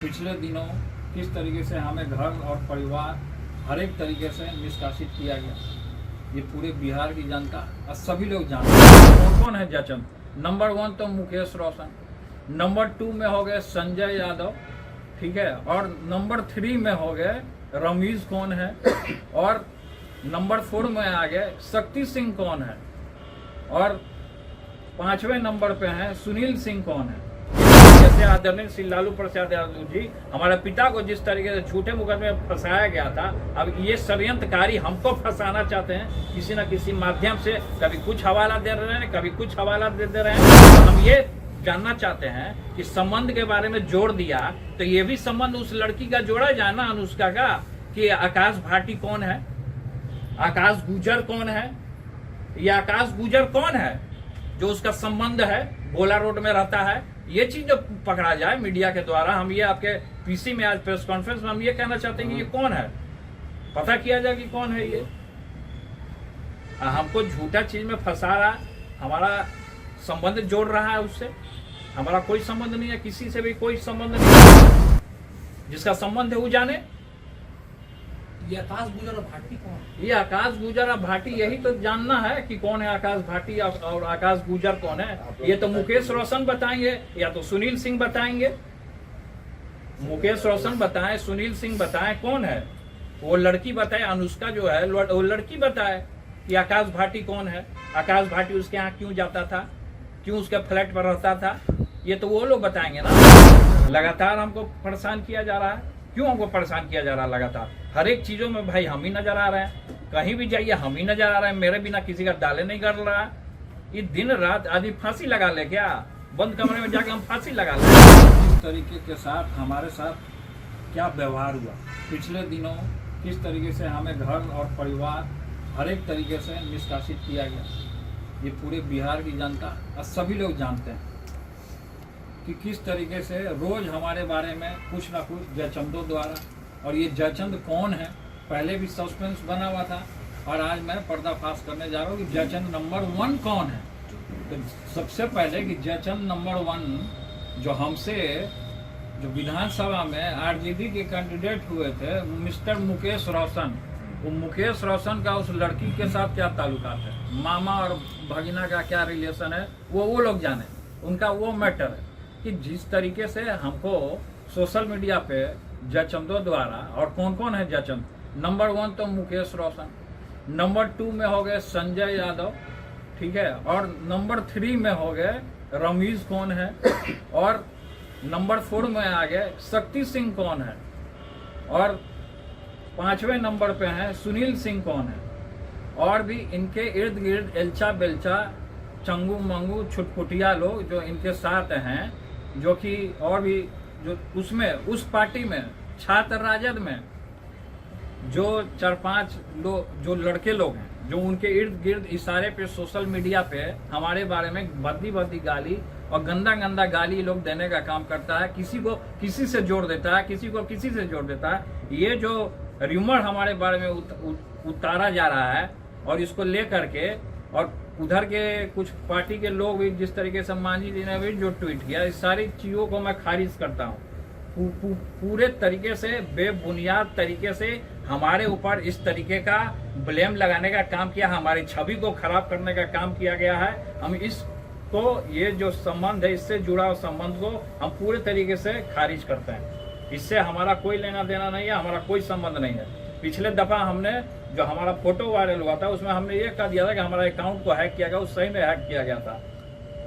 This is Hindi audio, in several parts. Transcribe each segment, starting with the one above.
पिछले दिनों किस तरीके से हमें घर और परिवार हर एक तरीके से निष्कासित किया गया, ये पूरे बिहार की जनता और सभी लोग जानते हैं। कौन कौन है जचन? नंबर 1 तो मुकेश रोशन, नंबर 2 में हो गए संजय यादव, ठीक है, और नंबर 3 में हो गए रमीज कौन है, और नंबर 4 में आ गए शक्ति सिंह कौन है, और 5वें नंबर पे हैं सुनील सिंह कौन है। जैसे आदरणीय श्री लालू प्रसाद यादव जी हमारे पिता को जिस तरीके से झूठे मुकदमे में फंसाया गया था, अब ये षड्यंत्रकारी हमको फंसाना चाहते हैं किसी न किसी माध्यम से। कभी कुछ हवाला दे रहे हैं, कभी कुछ हवाला दे रहे हैं। हम ये जानना चाहते हैं कि संबंध के बारे में जोड़ दिया तो ये भी संबंध उस लड़की का जोड़ा जाए ना, अनुष्का का, कि आकाश भाटी कौन है, आकाश गुजर कौन है, ये आकाश गुजर कौन है जो उसका संबंध है, गोला रोड में रहता है। ये चीज जो पकड़ा जाए मीडिया के द्वारा। हम ये आपके पीसी में आज प्रेस कॉन्फ्रेंस में हम ये कहना चाहते हैं कि ये कौन है, पता किया जाए कि कौन है ये। हमको झूठा चीज में फंसा रहा, हमारा संबंध जोड़ रहा है उससे। हमारा कोई संबंध नहीं है, किसी से भी कोई संबंध नहीं है। जिसका संबंध है वो जाने। ये आकाश गुजर और भाटी कौन? ये आकाश गुजर और भाटी, यही तो जानना है कि कौन है आकाश भाटी और आकाश गुजर कौन है। ये तो मुकेश रोशन बताएंगे या तो सुनील सिंह बताएंगे। मुकेश रोशन बताएं, सुनील सिंह बताएं, कौन है वो लड़की बताए, अनुष्का जो है वो लड़की बताए कि आकाश भाटी कौन है। आकाश भाटी उसके यहाँ क्यों जाता था, क्यों उसके फ्लैट पर रहता था, ये तो वो लोग बताएंगे ना। लगातार हमको परेशान किया जा रहा है। क्यों हमको परेशान किया जा रहा है? लगातार हर एक चीजों में भाई हम ही नजर आ रहे हैं, कहीं भी जाइए हम ही नजर आ रहे हैं। मेरे बिना किसी का डाले नहीं कर रहा। ये दिन रात आदमी फांसी लगा ले क्या? बंद कमरे में जाके हम फांसी लगा ले। इस तरीके के साथ हमारे साथ क्या व्यवहार हुआ पिछले दिनों, किस तरीके से हमें घर और परिवार हर एक तरीके से निष्कासित किया गया, ये पूरे बिहार की जनता और सभी लोग जानते हैं कि किस तरीके से रोज हमारे बारे में कुछ ना कुछ जयचंदों द्वारा। और ये जयचंद कौन है, पहले भी सस्पेंस बना हुआ था और आज मैं पर्दाफाश करने जा रहा हूँ कि जयचंद नंबर 1 कौन है। तो सबसे पहले कि जयचंद नंबर 1 जो हमसे जो विधानसभा में आरजेडी के कैंडिडेट हुए थे, मिस्टर मुकेश रोशन, वो मुकेश रोशन का उस लड़की के साथ क्या ताल्लुकात है, मामा और भगिना का क्या रिलेशन है, वो लोग जाने, उनका वो मैटर है। कि जिस तरीके से हमको सोशल मीडिया पे जयचंदों द्वारा, और कौन कौन है जयचंद? नंबर 1 तो मुकेश रोशन, नंबर 2 में हो गए संजय यादव, ठीक है, और नंबर 3 में हो गए रमीज कौन है, और नंबर 4 में आ गए शक्ति सिंह कौन है, और 5वें नंबर पे हैं सुनील सिंह कौन है। और भी इनके इर्द गिर्द एल्चा बेल्चा चंगू मंगू छुटपुटिया लोग जो इनके साथ हैं, जो कि और भी जो उसमें उस पार्टी में छात्र राजद में जो 4-5 लोग, जो लड़के लोग हैं, जो उनके इर्द गिर्द इशारे पे सोशल मीडिया पे हमारे बारे में भद्दी गाली और गंदा गाली लोग देने का काम करता है। किसी को किसी से जोड़ देता है, किसी को किसी से जोड़ देता है। ये जो र्यूमर हमारे बारे में उतारा जा रहा है और इसको लेकर के, और उधर के कुछ पार्टी के लोग भी जिस तरीके से मांझी जी ने भी जो ट्वीट किया, इस सारी चीजों को मैं खारिज करता हूँ। पूरे तरीके से बेबुनियाद तरीके से हमारे ऊपर इस तरीके का ब्लेम लगाने का काम किया, हमारी छवि को खराब करने का काम किया गया है। हम इसको, ये जो संबंध है, इससे जुड़ा हुआ संबंध को हम पूरे तरीके से खारिज करते हैं। इससे हमारा कोई लेना देना नहीं है, हमारा कोई संबंध नहीं है। पिछले दफा हमने जो हमारा फोटो वायरल हुआ था उसमें हमने ये कह दिया था कि हमारा अकाउंट को हैक किया गया, उस सही में हैक किया गया था।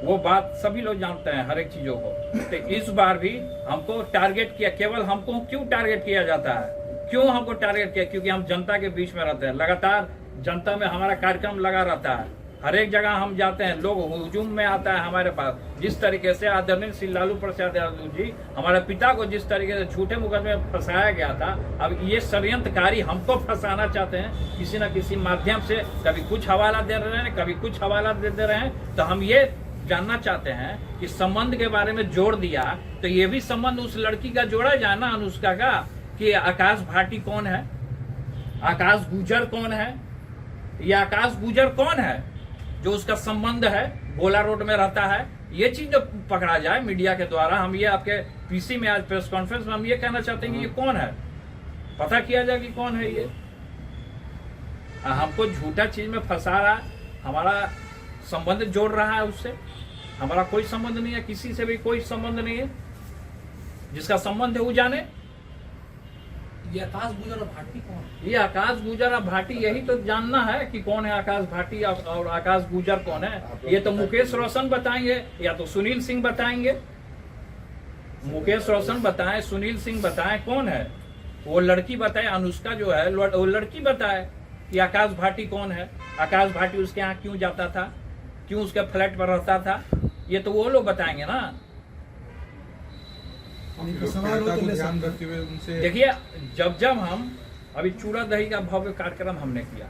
वो बात सभी लोग जानते हैं, हर एक चीजों को। तो इस बार भी हमको टारगेट किया, केवल हमको क्यों टारगेट किया जाता है? क्यों हमको टारगेट किया? क्योंकि हम जनता के बीच में रहते हैं, लगातार जनता में हमारा कार्यक्रम लगा रहता है। हर एक जगह हम जाते हैं, लोग हुजूम में आता है हमारे पास। जिस तरीके से आदरणीय श्री लालू प्रसाद यादव जी हमारे पिता को जिस तरीके से झूठे मुकदमे में फंसाया गया था, अब ये षड्यंत्रकारी हमको फंसाना चाहते हैं किसी न किसी माध्यम से। कभी कुछ हवाला दे रहे हैं, कभी कुछ हवाला दे रहे हैं। तो हम ये जानना चाहते हैं कि संबंध के बारे में जोड़ दिया तो ये भी संबंध उस लड़की का जोड़ा जाए ना, अनुष्का का, कि आकाश भाटी कौन है, आकाश गुजर कौन है, ये आकाश गुजर कौन है जो उसका संबंध है, गोला रोड में रहता है। ये चीज जो पकड़ा जाए मीडिया के द्वारा। हम ये आपके पीसी में आज प्रेस कॉन्फ्रेंस में हम ये कहना चाहते हैं कि ये कौन है, पता किया जाए कि कौन है ये। हमको झूठा चीज में फंसा रहा है, हमारा संबंध जोड़ रहा है उससे। हमारा कोई संबंध नहीं है, किसी से भी कोई संबंध नहीं है। जिसका संबंध है वो जाने। ये आकाश गुजर और भाटी कौन है? ये आकाश गुजर और भाटी, यही तो जानना है कि कौन है आकाश भाटी और आकाश गुजर कौन है। ये तो मुकेश रोशन बताएंगे या तो सुनील सिंह बताएंगे। मुकेश रोशन बताएं, सुनील सिंह बताएं कौन है। वो लड़की बताए, अनुष्का जो है वो लड़की बताए कि आकाश भाटी कौन है। आकाश भाटी उसके यहाँ क्यों जाता था, क्यों उसके फ्लैट पर रहता था, ये तो वो लोग बताएंगे ना। देखिए, जब हम अभी चूड़ा दही का भव्य कार्यक्रम हमने किया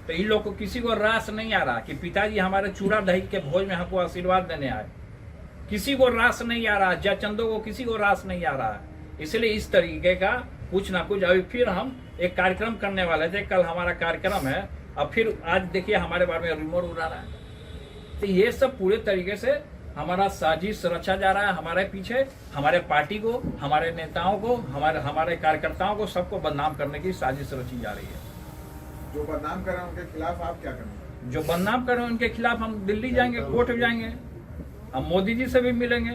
तो इन लोग को किसी को रास नहीं आ रहा कि पिताजी हमारे चूड़ा दही के भोज में हमको आशीर्वाद देने आए। किसी को रास नहीं आ रहा, जयचंदो को किसी को रास नहीं आ रहा है। इसलिए इस तरीके का कुछ ना कुछ अभी फिर हम एक कार्यक्रम करने वाले थे। कल हमारा कार्यक्रम है, अब फिर आज देखिए हमारे बारे में रिमोट उड़ा रहा है। तो ये सब पूरे तरीके से हमारा साजिश रचा जा रहा है। हमारे पीछे हमारे पार्टी को, हमारे नेताओं को, हमारे कार्यकर्ताओं को, सबको बदनाम करने की साजिश रची जा रही है। जो बदनाम कर रहे हैं उनके खिलाफ आप क्या करेंगे? जो बदनाम कर रहे हैं उनके खिलाफ हम दिल्ली जाएंगे, कोर्ट जाएंगे, हम मोदी जी से भी मिलेंगे।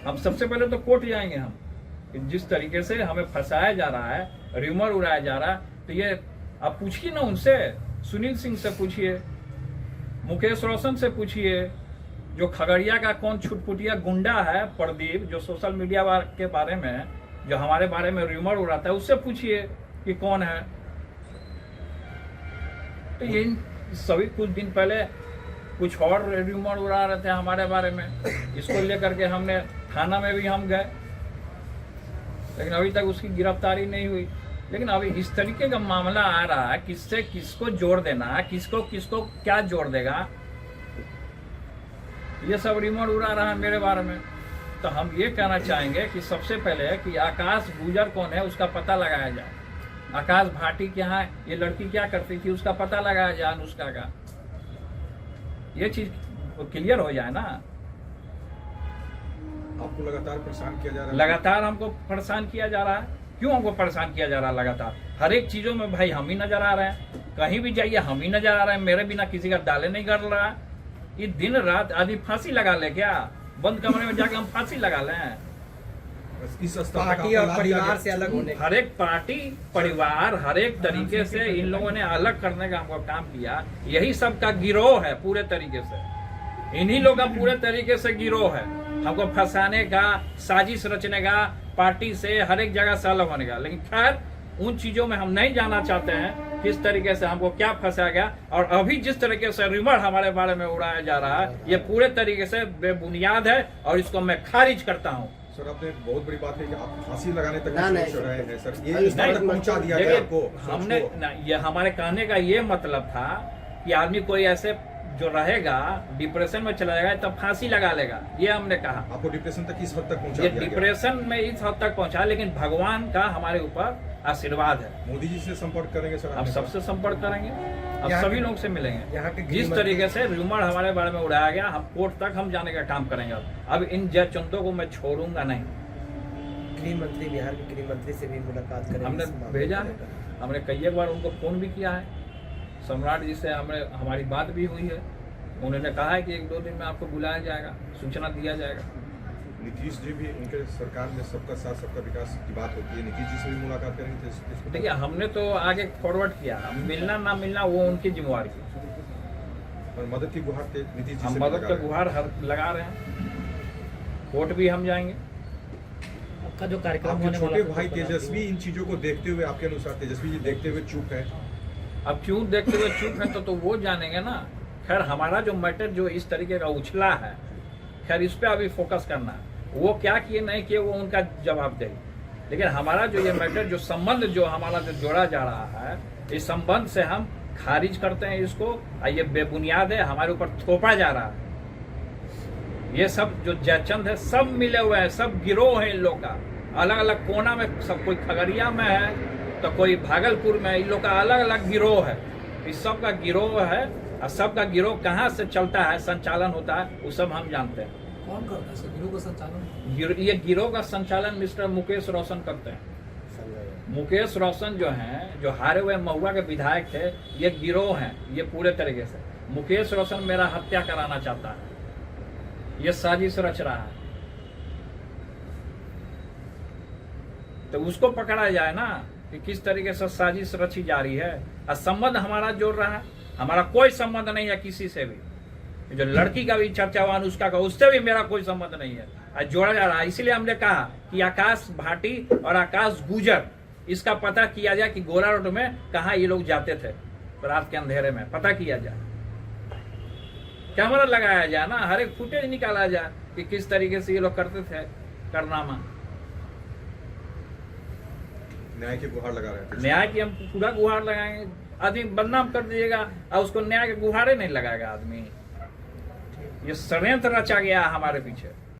हम सबसे पहले तो कोर्ट जाएंगे हम। जिस तरीके से हमें फंसाया जा रहा है, र्यूमर उड़ाया जा रहा है, तो ये आप पूछिए ना उनसे। सुनील सिंह से पूछिए, मुकेश रोशन से पूछिए, जो खगड़िया का कौन छुटपुटिया गुंडा है प्रदीप, जो सोशल मीडिया के बारे में, जो हमारे बारे में र्यूमर उड़ाता है, उससे पूछिए कि कौन है। तो ये सभी कुछ दिन पहले कुछ और र्यूमर उड़ा रहे थे हमारे बारे में। इसको लेकर के हमने थाना में भी हम गए, लेकिन अभी तक उसकी गिरफ्तारी नहीं हुई। लेकिन अभी इस तरीके का मामला आ रहा है, किससे किसको जोड़ देना, किसको किसको क्या जोड़ देगा, ये सब रिमोट उड़ा रहा है मेरे बारे में। तो हम ये कहना चाहेंगे कि सबसे पहले कि आकाश गुजर कौन है उसका पता लगाया जाए। आकाश भाटी के यहाँ ये लड़की क्या करती थी उसका पता लगाया जाए, अनुष्का का। ये चीज क्लियर हो जाए ना। आपको लगातार परेशान किया जा रहा है? लगातार हमको परेशान किया जा रहा है। क्यों हमको परेशान किया जा रहा है लगातार? हर एक चीजों में भाई हम ही नजर आ रहे हैं, कहीं भी जाइए हम ही नजर आ रहे हैं। मेरे बिना किसी का दाले नहीं कर रहा है। ये दिन रात आदमी फांसी लगा ले क्या? बंद कमरे में जाके हम फांसी लगा लें? इस पार्टी और परिवार से अलग होने, हर एक पार्टी परिवार हर एक तरीके से इन लोगों ने अलग करने का हमको काम किया। यही सबका गिरोह है पूरे तरीके से। इन्हीं लोग का पूरे तरीके से गिरोह है, हमको फंसाने का, साजिश रचने का, पार्टी से हर एक जगह से अलग होने का। लेकिन खैर उन चीजों में हम नहीं जाना चाहते हैं किस तरीके से हमको क्या फंसाया गया। और अभी जिस तरीके से रिमर हमारे बारे में उड़ाया जा रहा है, ये पूरे तरीके से बेबुनियाद है और इसको मैं खारिज करता हूँ। सर, आपने बहुत बड़ी बात है कि आप फांसी लगाने तक ना, सोच रहे हैं सर। ये इस बात तक पहुंचा दिया गया आपको? हमने ये हमारे कहने का ये मतलब था कि आदमी कोई ऐसे जो रहेगा डिप्रेशन में चला जाएगा तब फांसी लगा लेगा, ये हमने कहा। आपको डिप्रेशन तक इस हद तक पहुंचा ये दिया गया? डिप्रेशन में इस हद तक पहुंचा, लेकिन भगवान का हमारे ऊपर आशीर्वाद है। मोदी जी से संपर्क करेंगे सर? अब सबसे संपर्क करेंगे, अब यहाँ सभी के- लोग से मिलेंगे। यहाँ के जिस तरीके से र्यूमर हमारे बारे में उड़ाया गया, हम कोर्ट तक हम जाने का काम करेंगे। अब इन जयचंदों को मैं छोड़ूंगा नहीं। गृह मंत्री, बिहार के गृह मंत्री से भी मुलाकात करेंगे। हमने इस मामले भेजा को है, लेकर। हमने कई बार उनको फोन भी किया है। सम्राट जी से हमारी बात भी हुई है। उन्होंने कहा है कि 1-2 दिन में आपको बुलाया जाएगा, सूचना दिया जाएगा। नीतीश जी भी, उनके सरकार में सबका साथ सबका विकास की बात होती है, नीतीश जी से भी मुलाकात करेंगे? इसको देखिए, हमने तो आगे फॉरवर्ड किया, मिलना ना मिलना वो उनकी जिम्मेवारी है। और मदद की गुहार नीतीश जी हम से मदद लगा का रहे हैं। गुहार लगा रहे हैं। कोर्ट भी हम जाएंगे। आपका जो कार्यक्रम आपके होने वाला छोटे है, भाई उसको बता तेजस्वी दीजिए। इन चीजों को देखते हुए, आपके अनुसार तेजस्वी जी देखते हुए चुप है? अब क्यों देखते हुए चुप है तो वो जानेंगे ना। खैर हमारा जो मैटर जो इस तरीके का उछला है, खैर इस पे अभी फोकस करना है। वो क्या किए नहीं किए वो उनका जवाब देंगे। लेकिन हमारा जो ये मैटर, जो संबंध जो हमारा जो जोड़ा जा रहा है, इस संबंध से हम खारिज करते हैं इसको। और ये बेबुनियाद है, हमारे ऊपर थोपा जा रहा है। ये सब जो जयचंद है सब मिले हुए हैं, सब गिरोह है इन लोग का। अलग अलग कोना में सब, कोई खगड़िया में है तो कोई भागलपुर में, इन लोग का अलग अलग गिरोह है। इस सब का गिरोह है और सबका गिरोह कहाँ से चलता है, संचालन होता है, वो सब हम जानते हैं। कौन करता है इसका गिरोह का संचालन? ये गिरोह का संचालन मिस्टर मुकेश रोशन करते हैं। मुकेश रोशन जो हैं, जो हारे हुए महुआ के विधायक थे, ये गिरोह हैं ये पूरे तरीके से। मुकेश रोशन मेरा हत्या कराना चाहता है, ये साजिश रच रहा है, तो उसको पकड़ा जाए ना कि किस तरीके से साजिश रची जा रही है। और संबंध हमारा जोड़ रहा है, हमारा कोई संबंध नहीं है किसी से भी। जो लड़की का भी चर्चा हुआ अनुष्का का, उससे भी मेरा कोई संबंध नहीं है और जोड़ा जा रहा है। इसलिए हमने कहा कि आकाश भाटी और आकाश गुजर, इसका पता किया जाए कि गोला रोड में कहाँ ये लोग जाते थे रात के अंधेरे में, पता किया जाए, कैमरा लगाया जाए ना, हर एक फुटेज निकाला जाए कि किस तरीके से ये लोग करते थे कारनामा। न्याय की गुहार लगा रहे थे। न्याय की हम पूरा गुहार लगाएंगे, आदमी बदनाम कर दीजिएगा और उसको न्याय के गुहारे नहीं लगाएगा आदमी। ये षड्यंत्र रचा गया हमारे पीछे।